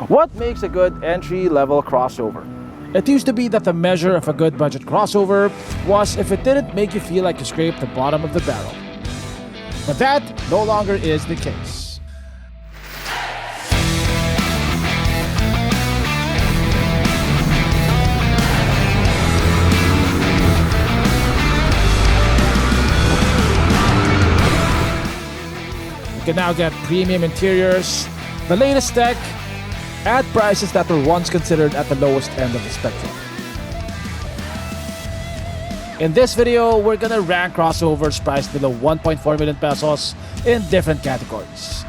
What makes a good entry-level crossover? It used to be that the measure of a good budget crossover was if it didn't make you feel like you scraped the bottom of the barrel. But that no longer is the case. You can now get premium interiors, the latest tech, at prices that were once considered at the lowest end of the spectrum. In this video, we're gonna rank crossovers priced below 1.4 million pesos in different categories.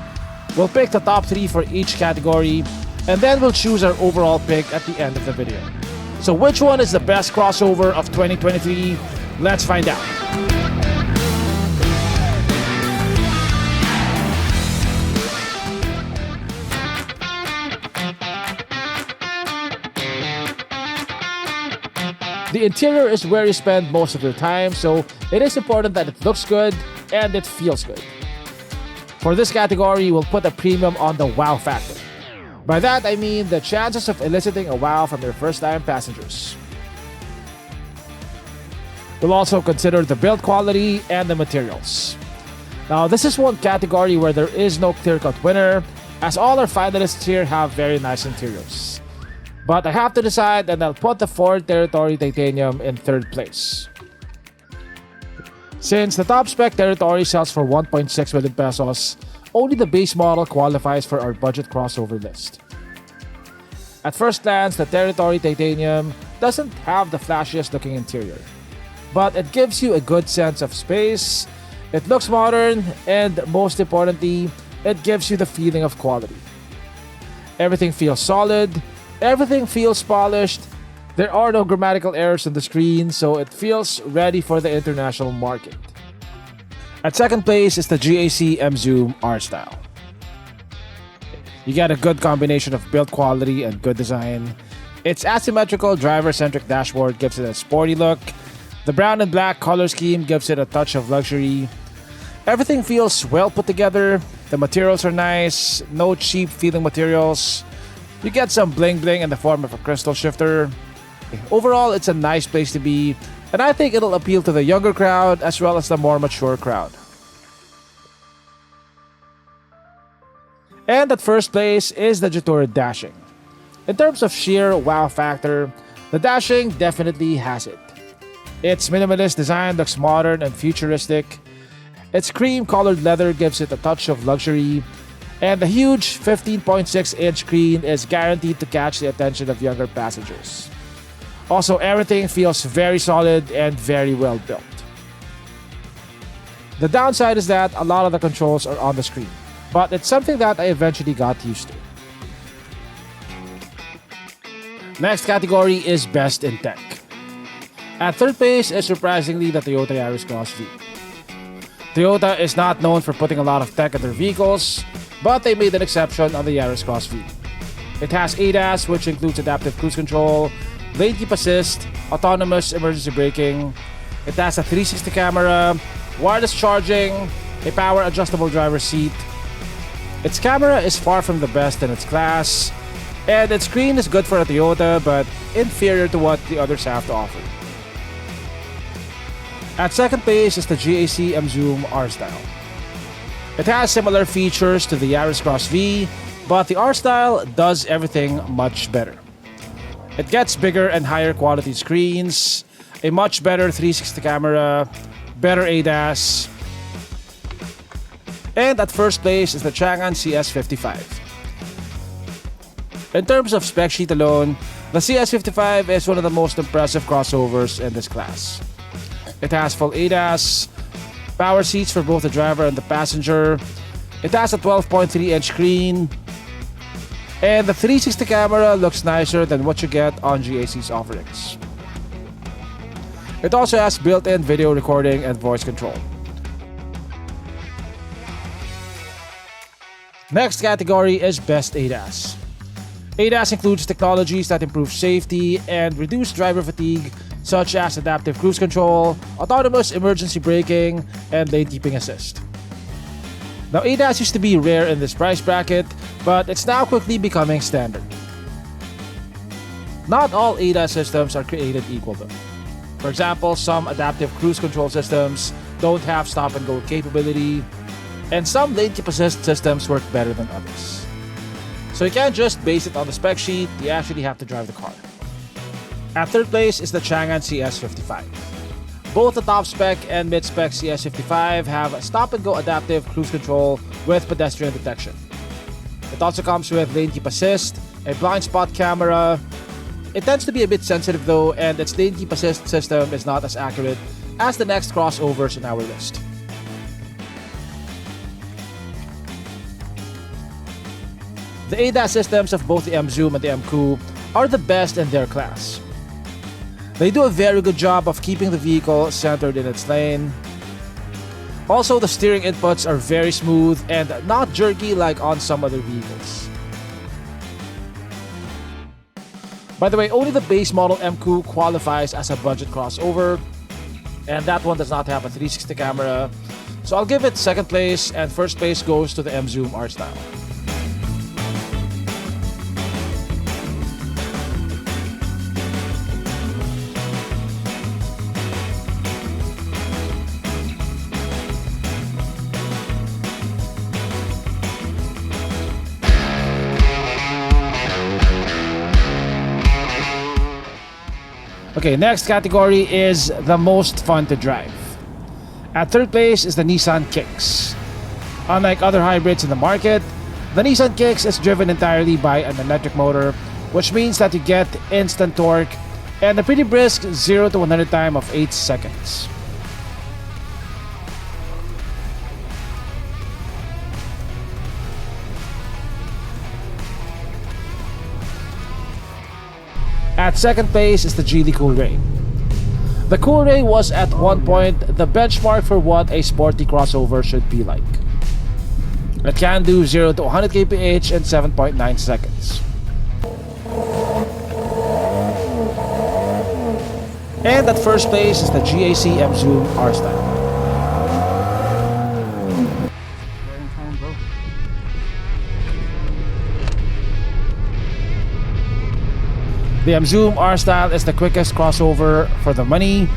We'll pick the top 3 for each category, and then we'll choose our overall pick at the end of the video. So which one is the best crossover of 2023? Let's find out. The interior is where you spend most of your time, so it is important that it looks good and it feels good. For this category, we'll put a premium on the wow factor. By that, I mean the chances of eliciting a wow from your first-time passengers. We'll also consider the build quality and the materials. Now, this is one category where there is no clear-cut winner, as all our finalists here have very nice interiors. But I have to decide, and I'll put the Ford Territory Titanium in third place. Since the top spec Territory sells for 1.6 million pesos, only the base model qualifies for our budget crossover list. At first glance, the Territory Titanium doesn't have the flashiest looking interior, but it gives you a good sense of space, it looks modern, and most importantly, it gives you the feeling of quality. Everything feels solid, everything feels polished, there are no grammatical errors on the screen, so it feels ready for the international market. At second place is the GAC Emzoom R Style. You get a good combination of build quality and good design. Its asymmetrical driver-centric dashboard gives it a sporty look. The brown and black color scheme gives it a touch of luxury. Everything feels well put together. The materials are nice, no cheap feeling materials. You get some bling bling in the form of a crystal shifter. Overall, it's a nice place to be, and I think it'll appeal to the younger crowd as well as the more mature crowd. And at first place is the Jetour Dashing. In terms of sheer wow factor, the Dashing definitely has it. Its minimalist design looks modern and futuristic. Its cream-colored leather gives it a touch of luxury. And the huge 15.6-inch screen is guaranteed to catch the attention of younger passengers. Also, everything feels very solid and very well built. The downside is that a lot of the controls are on the screen, but it's something that I eventually got used to. Next category is Best in Tech. At third place is surprisingly the Toyota Yaris Cross V. Toyota is not known for putting a lot of tech in their vehicles, but they made an exception on the Yaris Cross V. It has ADAS, which includes adaptive cruise control, lane keep assist, autonomous emergency braking. It has a 360 camera, wireless charging, a power adjustable driver's seat. Its camera is far from the best in its class, and its screen is good for a Toyota but inferior to what the others have to offer. At second place is the GAC Emzoom R Style. It has similar features to the Yaris Cross V, but the R Style does everything much better. It gets bigger and higher quality screens, a much better 360 camera, better ADAS, and at first place is the Changan CS55. In terms of spec sheet alone, the CS55 is one of the most impressive crossovers in this class. It has full ADAS, power seats for both the driver and the passenger. It has a 12.3-inch screen, and the 360 camera looks nicer than what you get on GAC's offerings. It also has built-in video recording and voice control. Next category is Best ADAS. ADAS includes technologies that improve safety and reduce driver fatigue, such as adaptive cruise control, autonomous emergency braking, and lane keeping assist. Now, ADAS used to be rare in this price bracket, but it's now quickly becoming standard. Not all ADAS systems are created equal though. For example, some adaptive cruise control systems don't have stop-and-go capability, and some lane keep assist systems work better than others. So you can't just base it on the spec sheet, you actually have to drive the car. At third place is the Changan CS55. Both the top spec and mid-spec CS55 have stop-and-go adaptive cruise control with pedestrian detection. It also comes with lane keep assist, a blind spot camera. It tends to be a bit sensitive though, and its lane keep assist system is not as accurate as the next crossovers in our list. The ADAS systems of both the Emzoom and the Emcoo are the best in their class. They do a very good job of keeping the vehicle centered in its lane. Also, the steering inputs are very smooth and not jerky like on some other vehicles. By the way, only the base model Emcoo qualifies as a budget crossover, and that one does not have a 360 camera. So I'll give it second place, and first place goes to the Emzoom R Style. Okay, next category is the most fun to drive. At third place is the Nissan Kicks. Unlike other hybrids in the market, the Nissan Kicks is driven entirely by an electric motor, which means that you get instant torque and a pretty brisk 0 to 100 time of 8 seconds. At second place is the Geely Coolray. The Coolray was at one point the benchmark for what a sporty crossover should be like. It can do 0 to 100 kph in 7.9 seconds. And at first place is the GAC Emzoom R Style. The Emzoom R Style is the quickest crossover for the money.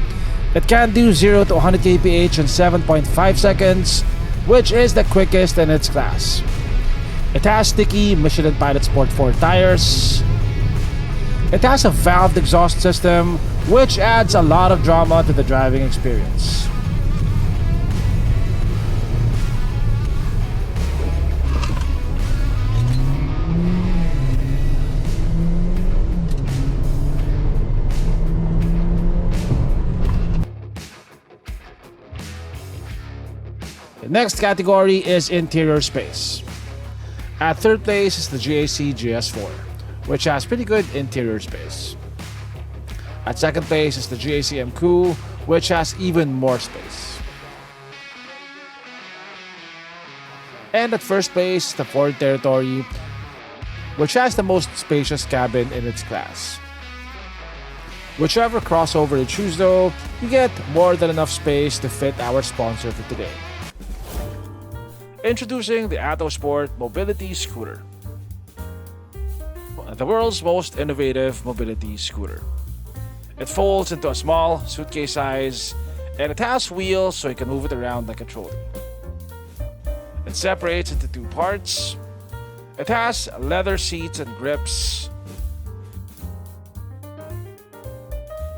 It can do 0 to 100 kph in 7.5 seconds, which is the quickest in its class. It has sticky Michelin Pilot Sport 4 tires. It has a valved exhaust system, which adds a lot of drama to the driving experience. The next category is interior space. At third place is the GAC GS4, which has pretty good interior space. At second place is the GAC Emcoo, which has even more space. And at first place, the Ford Territory, which has the most spacious cabin in its class. Whichever crossover you choose though, you get more than enough space to fit our sponsor for today. Introducing the AutoSport Mobility Scooter. The world's most innovative mobility scooter. It folds into a small suitcase size, and it has wheels so you can move it around like a trolley. It separates into two parts. It has leather seats and grips,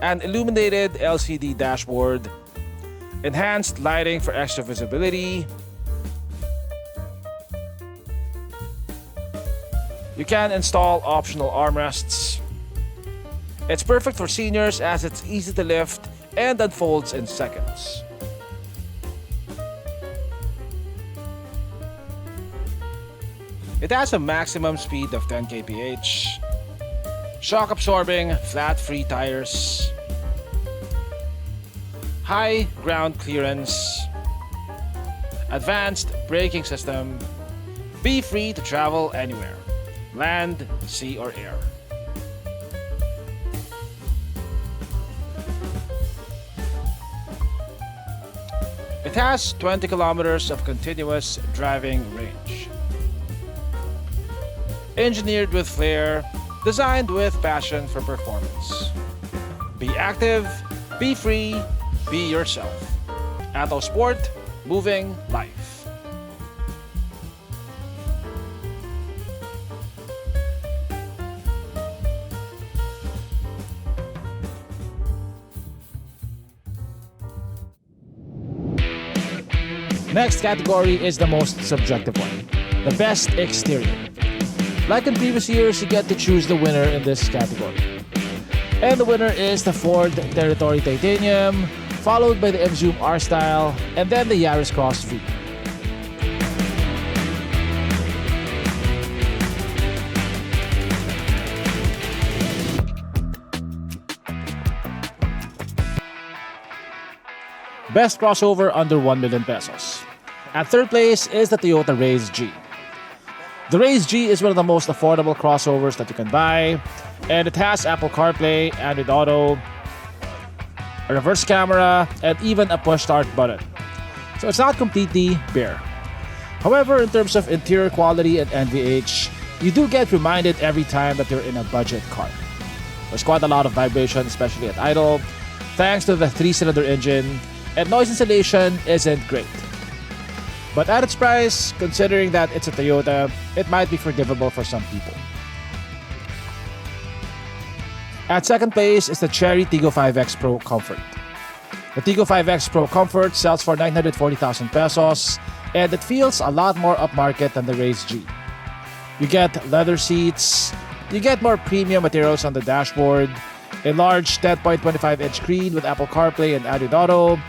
an illuminated LCD dashboard, enhanced lighting for extra visibility. You can install optional armrests. It's perfect for seniors as it's easy to lift and unfolds in seconds. It has a maximum speed of 10 kph, shock absorbing flat free tires, high ground clearance, advanced braking system. Be free to travel anywhere. Land, sea, or air. It has 20 kilometers of continuous driving range. engineered with flair, designed with passion for performance. Be active, be free, be yourself. Atto Sport, moving life. Next category is the most subjective one, the best exterior. Like in previous years, you get to choose the winner in this category. And the winner is the Ford Territory Titanium, followed by the Emzoom R Style, and then the Yaris Cross V. Best crossover under 1 million pesos. At third place is the Toyota Raize G. The Raize G is one of the most affordable crossovers that you can buy, and it has Apple CarPlay, Android Auto, a reverse camera, and even a push start button. So it's not completely bare. However, in terms of interior quality and NVH, you do get reminded every time that you're in a budget car. There's quite a lot of vibration, especially at idle, thanks to the 3-cylinder engine, and noise insulation isn't great. But at its price, considering that it's a Toyota, it might be forgivable for some people. At second place is the Chery Tiggo 5X Pro Comfort. The Tiggo 5X Pro Comfort sells for 940,000 pesos, and it feels a lot more upmarket than the Raize G. You get leather seats, you get more premium materials on the dashboard, a large 10.25-inch screen with Apple CarPlay and Android Auto,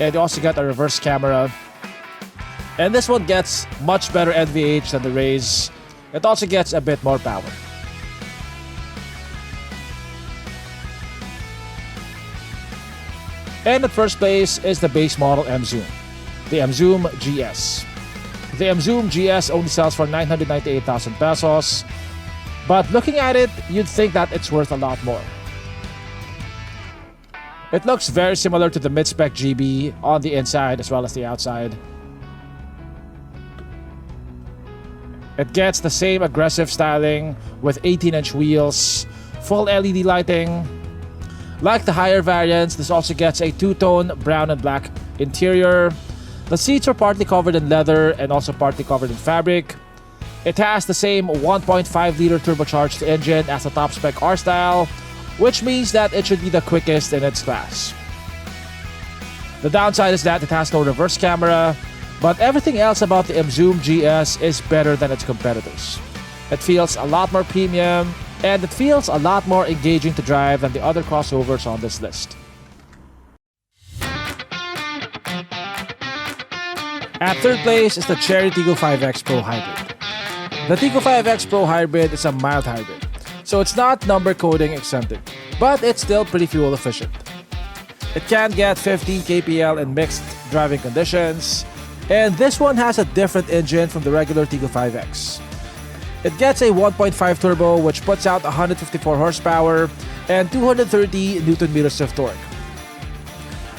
and you also get a reverse camera. And this one gets much better NVH than the Raize. It also gets a bit more power. And at first place is the base model Emzoom, the Emzoom GS. The Emzoom GS only sells for 998,000 pesos, but looking at it, you'd think that it's worth a lot more. It looks very similar to the mid-spec GB on the inside as well as the outside. It gets the same aggressive styling with 18-inch wheels, full LED lighting. Like the higher variants, this also gets a two-tone brown and black interior. The seats are partly covered in leather and also partly covered in fabric. It has the same 1.5-liter turbocharged engine as the top-spec R Style, which means that it should be the quickest in its class. The downside is that it has no reverse camera, but everything else about the Emzoom GS is better than its competitors. It feels a lot more premium, and it feels a lot more engaging to drive than the other crossovers on this list. At third place is the Chery Tiggo 5X Pro Hybrid. The Tiggo 5X Pro Hybrid is a mild hybrid, so it's not number coding exempted, but it's still pretty fuel efficient. It can get 15 kpl in mixed driving conditions, and this one has a different engine from the regular Tiggo 5X. It gets a 1.5 turbo which puts out 154 horsepower and 230 Nm of torque.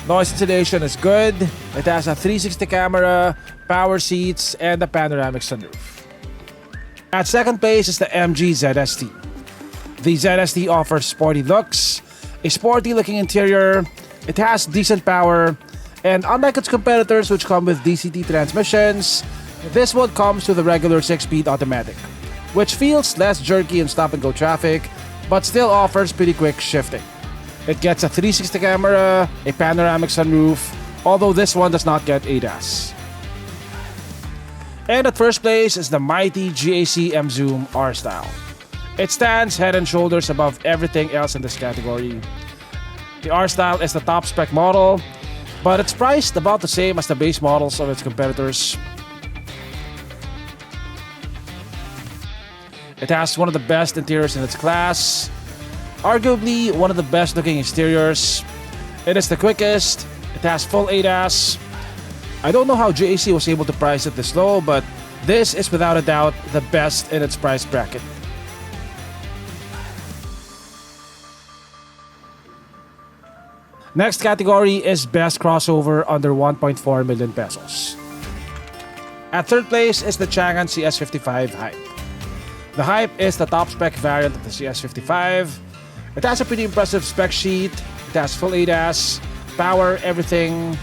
Noise insulation is good. It has a 360 camera, power seats, and a panoramic sunroof. At second place is the MG ZST. The ZST offers sporty looks, a sporty looking interior, it has decent power, and unlike its competitors which come with DCT transmissions, this one comes with a regular 6-speed automatic, which feels less jerky in stop-and-go traffic, but still offers pretty quick shifting. It gets a 360 camera, a panoramic sunroof, although this one does not get ADAS. And at first place is the mighty GAC Emzoom R Style. It stands head and shoulders above everything else in this category. The R Style is the top spec model, but it's priced about the same as the base models of its competitors. It has one of the best interiors in its class, arguably one of the best looking exteriors. It is the quickest, it has full ADAS. I don't know how GAC was able to price it this low, but this is without a doubt the best in its price bracket. Next category is best crossover under 1.4 million pesos. At third place is the Changan CS55 Hype. The hype is the top spec variant of the CS55. It has a pretty impressive spec sheet. It has full ADAS, power, everything.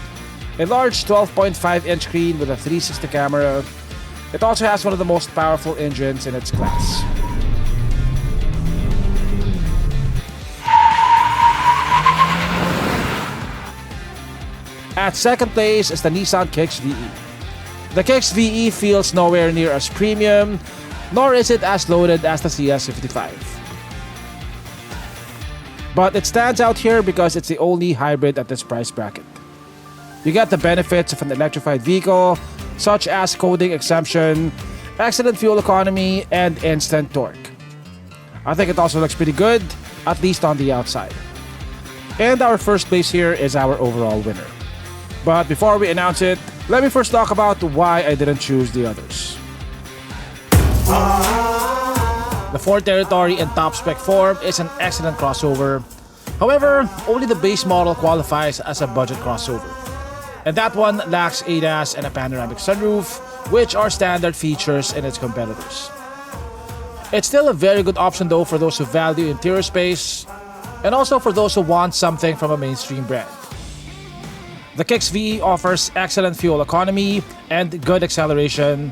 A large 12.5-inch screen with a 360 camera. It also has one of the most powerful engines in its class. At second place is the Nissan Kicks VE. The Kicks VE feels nowhere near as premium, nor is it as loaded as the CS55. But it stands out here because it's the only hybrid at this price bracket. You get the benefits of an electrified vehicle, such as coding exemption, excellent fuel economy, and instant torque. I think it also looks pretty good, at least on the outside. And our first place here is our overall winner. But before we announce it, let me first talk about why I didn't choose the others. The Ford Territory in top spec form is an excellent crossover. However, only the base model qualifies as a budget crossover. And that one lacks ADAS and a panoramic sunroof, which are standard features in its competitors. It's still a very good option though for those who value interior space, and also for those who want something from a mainstream brand. The Kicks VE offers excellent fuel economy and good acceleration.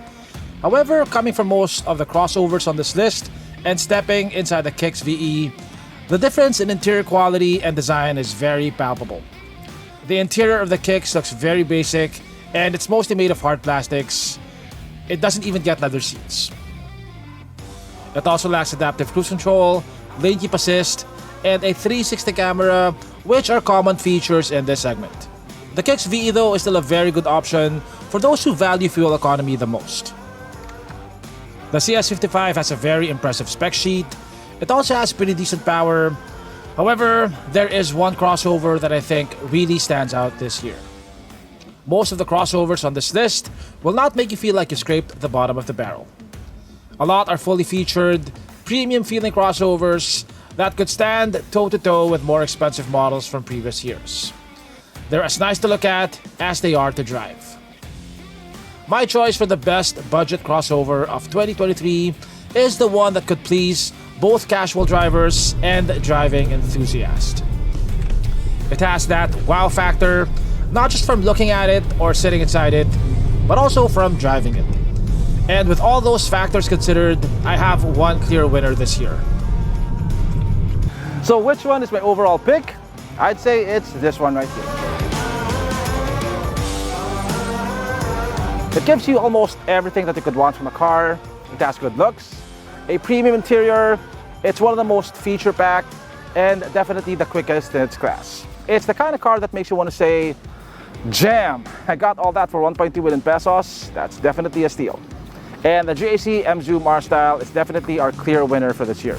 However, coming from most of the crossovers on this list and stepping inside the Kicks VE, the difference in interior quality and design is very palpable. The interior of the Kicks looks very basic and it's mostly made of hard plastics. It doesn't even get leather seats. It also lacks adaptive cruise control, lane keep assist, and a 360 camera, which are common features in this segment. The Kicks VE though is still a very good option for those who value fuel economy the most. The CS55 has a very impressive spec sheet. It also has pretty decent power. However, there is one crossover that I think really stands out this year. Most of the crossovers on this list will not make you feel like you scraped the bottom of the barrel. A lot are fully featured, premium feeling crossovers that could stand toe-to-toe with more expensive models from previous years. They're as nice to look at as they are to drive. My choice for the best budget crossover of 2023 is the one that could please both casual drivers and driving enthusiasts. It has that wow factor, not just from looking at it or sitting inside it, but also from driving it. And with all those factors considered, I have one clear winner this year. So which one is my overall pick? I'd say it's this one right here. It gives you almost everything that you could want from a car. It has good looks, a premium interior, it's one of the most feature-packed, and definitely the quickest in its class. It's the kind of car that makes you want to say, jam! I got all that for 1.2 million pesos. That's definitely a steal. And the GAC Emzoom R Style is definitely our clear winner for this year.